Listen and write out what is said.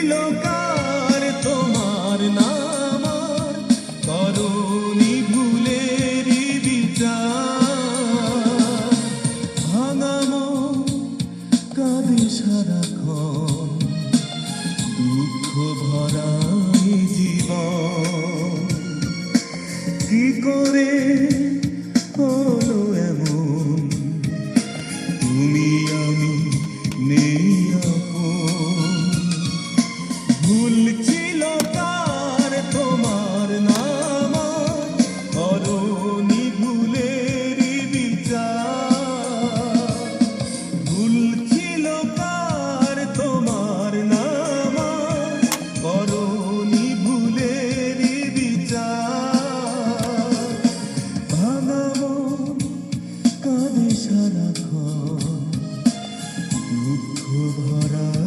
ছিল কার তোমার নাম করনি ভুলেরই বিচার ভাঙামো কাঁদে সারাক্ষণ দুঃখ ভরাই জীবন কি করে হলো এমন তুমি আমি নেই আপন ভুল ছিল কার তোমার নাম করনি ভুলেরই বিচার ভুল ছিল কার তোমার নাম করনি ভুলেরই বিচার ভাঙাবো কাঁদে সারাক্ষণ দুঃখ ভরা